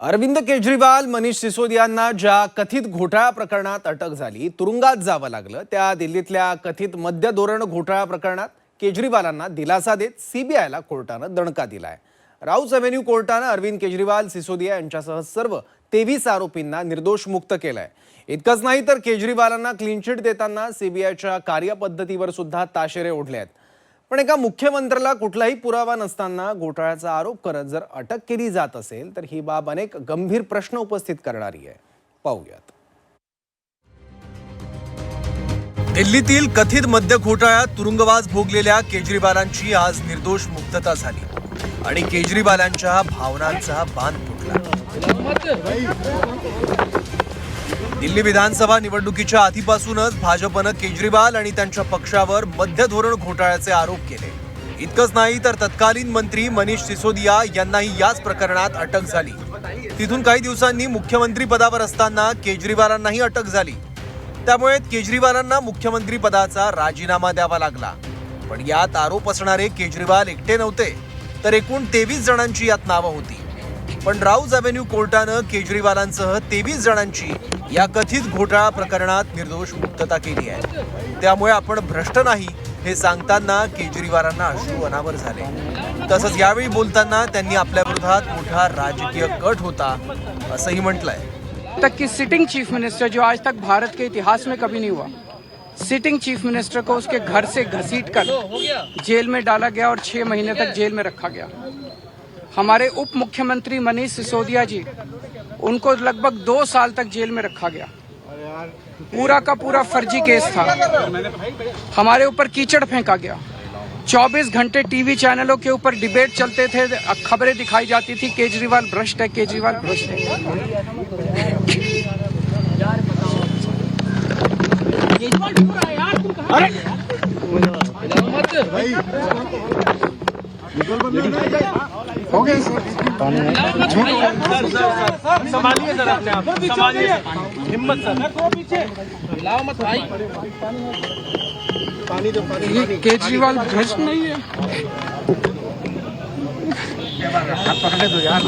अरविंद केजरीवाल, मनीष सिसोदियांना ज्या कथित घोटाळा प्रकरणात अटक झाली, तुरुंगात जावं लागलं, त्या दिल्लीतल्या कथित मद्य धोरण घोटाळा प्रकरणात केजरीवालांना दिलासा देत सीबीआयला कोर्टानं दणका दिलाय. राऊज एव्हेन्यू कोर्टानं अरविंद केजरीवाल, सिसोदिया यांच्यासह सर्व 23 आरोपींना निर्दोष मुक्त केलंय. इतकंच नाही तर केजरीवालांना क्लीन चिट देताना सीबीआयच्या कार्यपद्धतीवर सुद्धा ताशेरे ओढले आहेत. पण एका मुख्यमंत्र्याला कुठलाही पुरावा नसताना घोटाळ्याचा आरोप करत जर अटक केली जात असेल तर ही बाब अनेक गंभीर प्रश्न उपस्थित करणारी आहे. पाहूयात. दिल्लीतील कथित मद्य घोटाळ्यात तुरुंगवास भोगलेल्या केजरीवालांची आज निर्दोष मुक्तता झाली आणि केजरीवालांच्या भावनांचा बांध फुटला. दिल्ली विधानसभा निवडणुकीच्या आधीपासूनच भाजपनं केजरीवाल आणि त्यांच्या पक्षावर मद्य धोरण घोटाळ्याचे आरोप केले. इतकंच नाही तर तत्कालीन मंत्री मनीष सिसोदिया यांनाही याच प्रकरणात अटक झाली. तिथून काही दिवसांनी मुख्यमंत्री पदावर असताना केजरीवालांनाही अटक झाली. त्यामुळे केजरीवालांना मुख्यमंत्री पदाचा राजीनामा द्यावा लागला. पण यात आरोप असणारे केजरीवाल एकटे नव्हते, तर एकूण 23 जणांची यात नावं होती. पण राऊज एव्हेन्यू कोर्टानं केजरीवालांसह 23 जणांची या कथित घोटाळा प्रकरणात निर्दोष मुक्तता केली आहे. त्यामुळे आपण भ्रष्ट नाही हे सांगताना केजरीवालांना अश्रू अनावर झाले. तसंच यावेळी बोलताना त्यांनी आपल्या विरोधात मोठा राजकीय कट होता असंही म्हटलंय. तक कि सिटिंग चीफ मिनिस्टर जो आज तक भारत के इतिहास में कभी नहीं हुआ, सिटिंग चीफ मिनिस्टर को उसके घर से घसीटकर जेल में डाला गया और 6 महीने तक जेल में रखा गया. हमारे उप मुख्यमंत्री मनीष सिसोदिया जी, उनको लगभग 2 साल तक जेल में रखा गया. पूरा का पूरा फर्जी केस था. हमारे ऊपर कीचड़ फेंका गया. 24 घंटे टीवी चैनलों के ऊपर डिबेट चलते थे, खबरें दिखाई जाती थी केजरीवाल भ्रष्ट है, केजरीवाल भ्रष्ट है. हो गया संभालिए सर, अपने आप संभालिए, हिम्मत सर, पीछे हिलाओ मत भाई. पानी दो, पानी. केजरीवाल भ्रष्ट नहीं है.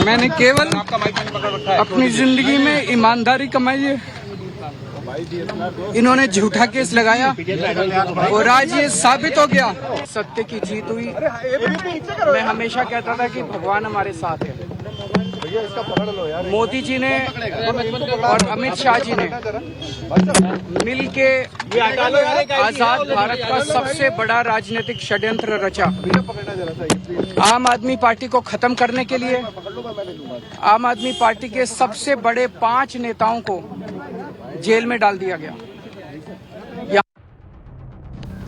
मैंने केवल अपनी जिंदगी में ईमानदारी कमाई है. इन्होंने झूठा केस लगाया और आज ये साबित हो गया सत्य की जीत हुई. मैं हमेशा कहता था कि भगवान हमारे साथ है. मोदी जी ने और अमित शाह जी ने मिल के आजाद भारत का सबसे बड़ा राजनीतिक षड्यंत्र रचा. आम आदमी पार्टी को खत्म करने के लिए आम आदमी पार्टी के सबसे बड़े 5 नेताओं को जेल में डाल दिया गया.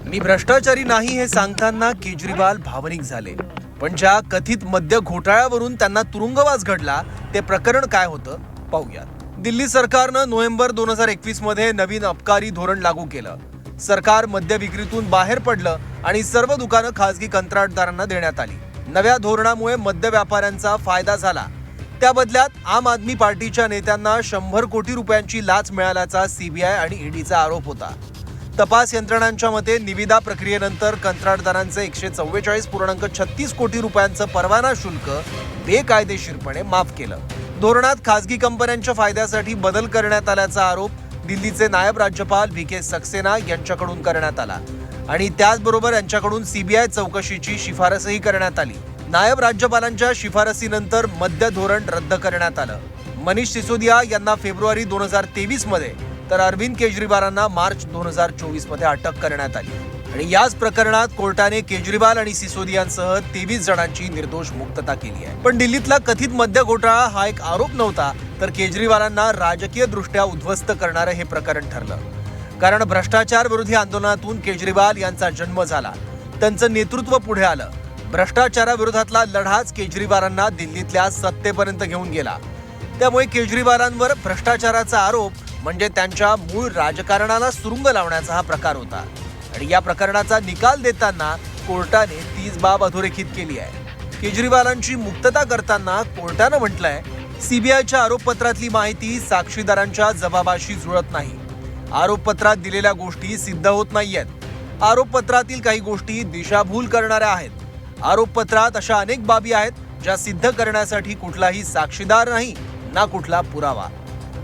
मी भ्रष्टाचारी नाही हे सांगताना केजरीवाल भावनिक झाले. पण ज्या कथित मद्य घोटाळ्यावरून त्यांना तुरुंगवास घडला ते प्रकरण काय होतं पाहूयात. दिल्ली सरकारनं नोव्हेंबर 2021 मध्ये नवीन अबकारी धोरण लागू केलं. सरकार मद्य विक्रीतून बाहेर पडलं आणि सर्व दुकानं खासगी कंत्राटदारांना देण्यात आली. नव्या धोरणामुळे मद्य व्यापाऱ्यांचा फायदा झाला. त्या बदल्यात आम आदमी पार्टीच्या नेत्यांना 100 कोटी रुपयांची लाच मिळाल्याचा सीबीआय आणि ईडीचा आरोप होता. तपास यंत्रणांच्या मते निविदा प्रक्रियेनंतर कंत्राटदारांचे 144.36 कोटी रुपयांचं परवाना शुल्क बेकायदेशीरपणे माफ केलं. धोरणात खासगी कंपन्यांच्या फायद्यासाठी बदल करण्यात आल्याचा आरोप दिल्लीचे नायब राज्यपाल व्ही.के. सक्सेना यांच्याकडून करण्यात आला आणि त्याचबरोबर यांच्याकडून सीबीआय चौकशीची शिफारसही करण्यात आली. नायब राज्यपालांच्या शिफारसीनंतर मद्य धोरण रद्द करण्यात आलं. मनीष सिसोदिया यांना फेब्रुवारी 2023 मध्ये तर अरविंद केजरीवालांना मार्च 2024 मध्ये अटक करण्यात आली आणि याच प्रकरणात कोर्टाने केजरीवाल आणि सिसोदियांसह 23 जणांची निर्दोष मुक्तता केली आहे. पण दिल्लीतला कथित मद्य घोटाळा हा एक आरोप नव्हता, तर केजरीवालांना राजकीय दृष्ट्या उद्ध्वस्त करणारं हे प्रकरण ठरलं. कारण भ्रष्टाचार विरोधी आंदोलनातून केजरीवाल यांचा जन्म झाला. त्यांचं नेतृत्व पुढे आलं. भ्रष्टाचाराविरोधातला लढाच केजरीवालांना दिल्लीतल्या सत्तेपर्यंत घेऊन गेला. त्यामुळे केजरीवालांवर भ्रष्टाचाराचा आरोप म्हणजे त्यांच्या मूळ राजकारणाला सुरुंग लावण्याचा हा प्रकार होता आणि या प्रकरणाचा निकाल देताना कोर्टाने तीच बाब अधोरेखित केली आहे. केजरीवालांची मुक्तता करताना कोर्टानं म्हटलंय, सीबीआयच्या आरोपपत्रातली माहिती साक्षीदारांच्या जबाबाशी जुळत नाही. आरोपपत्रात दिलेल्या गोष्टी सिद्ध होत नाहीयेत. आरोपपत्रातील काही गोष्टी दिशाभूल करणाऱ्या आहेत. आरोपपत्रात अशा अनेक बाबी आहेत ज्या सिद्ध करण्यासाठी कुठलाही साक्षीदार नाही, ना कुठला पुरावा.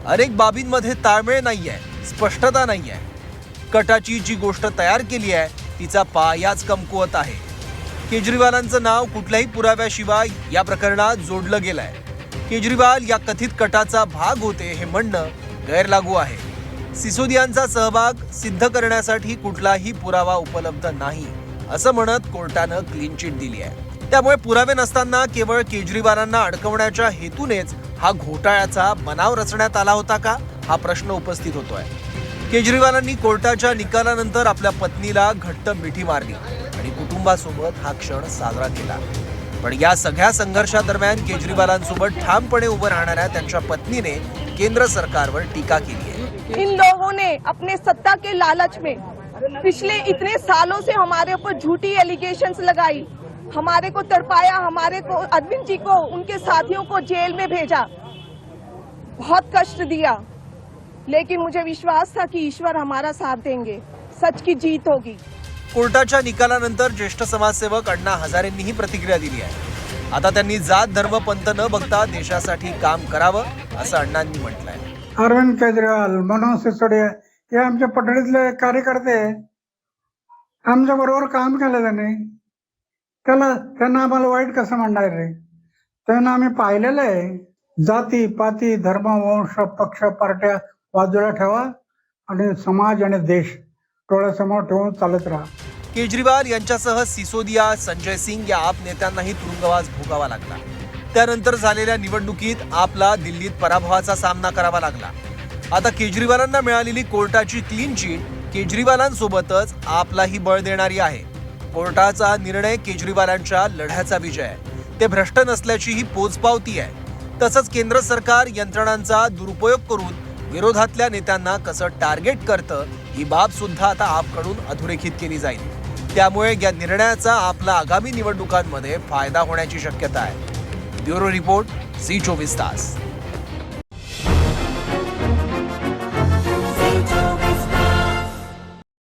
अनेक बाबींमध्ये ताळमेळ नाहीये, स्पष्टता नाहीये. कटाची जी गोष्ट तयार केली आहे तिचा पायाच कमकुवत आहे. केजरीवालांचं नाव कुठल्याही पुराव्याशिवाय या प्रकरणात जोडलं गेलंय. केजरीवाल या कथित कटाचा भाग होते हे म्हणणं गैरलागू आहे. सिसोदियांचा सहभाग सिद्ध करण्यासाठी कुठलाही पुरावा उपलब्ध नाही असं म्हणत कोर्टानं क्लीन चिट दिली आहे. त्यामुळे पुरावे नसताना केवळ केजरीवालांना अडकवण्याच्या हेतूनेच हा घोटाळ्याचा बनाव रचण्यात आला होता का, हा प्रश्न उपस्थित होतोय. केजरीवालांनी कोर्टाच्या निकालानंतर आपल्या पत्नीला घट्ट मिठी मारली आणि कुटुंबासोबत हा क्षण साजरा केला. पण या सगळ्या संघर्षादरम्यान केजरीवालांसोबत ठामपणे उभं राहणाऱ्या त्यांच्या पत्नीने केंद्र सरकारवर टीका केली आहे. इन लोगों ने अपने सत्ता के लालच में पिछले इतने सालों से हमारे ऊपर झूठी एलिगेशंस लगाई, हमारे को तड़पाया, हमारे को अरविंद जी को, उनके साथियों को जेल में भेजा, बहुत कष्ट दिया. लेकिन मुझे विश्वास था कि ईश्वर हमारा साथ देंगे, सच की जीत होगी. कोर्टाच्या निकालानंतर ज्येष्ठ समाजसेवक अण्णा हजारेंनीही प्रतिक्रिया दिली आहे. आता त्यांनी जात धर्म पंथ न बघता देशासाठी काम करावं असं अण्णांनी म्हटलंय. अरविंद केजरीवाल, मनोज सिसोदिया हे आमच्या पटडीतले कार्यकर्ते, आमच्या बरोबर काम केलं त्यांना आम्हाला वाईट कसं म्हणणार रे. त्यांना आम्ही पाहिलेलं आहे. जाती पाती धर्म वंश पक्ष पार्ट्या बाजूला ठेवा आणि समाज आणि देश डोळ्यासमोर ठेवून चालत राहा. केजरीवाल यांच्यासह सिसोदिया, संजय सिंग या आप नेत्यांनाही तुरुंगवास भोगावा लागला. त्यानंतर झालेल्या निवडणुकीत आपला दिल्लीत पराभवाचा सामना करावा लागला. आता केजरीवालांना मिळालेली कोर्टाची क्लीन चिट केजरीवालांसोबतच आपलाही बळ देणारी आहे. कोर्टाचा निर्णय केजरीवालांच्या लढ्याचा विजय आहे. ते भ्रष्ट नसल्याची ही पोचपावती आहे. तसंच केंद्र सरकार यंत्रणांचा दुरुपयोग करून विरोधातल्या नेत्यांना कसं टार्गेट करतं ही बाब सुद्धा आता आपकडून अधोरेखित केली जाईल. त्यामुळे या निर्णयाचा आपला आगामी निवडणुकांमध्ये फायदा होण्याची शक्यता आहे. ब्युरो रिपोर्ट, झी 24 तास.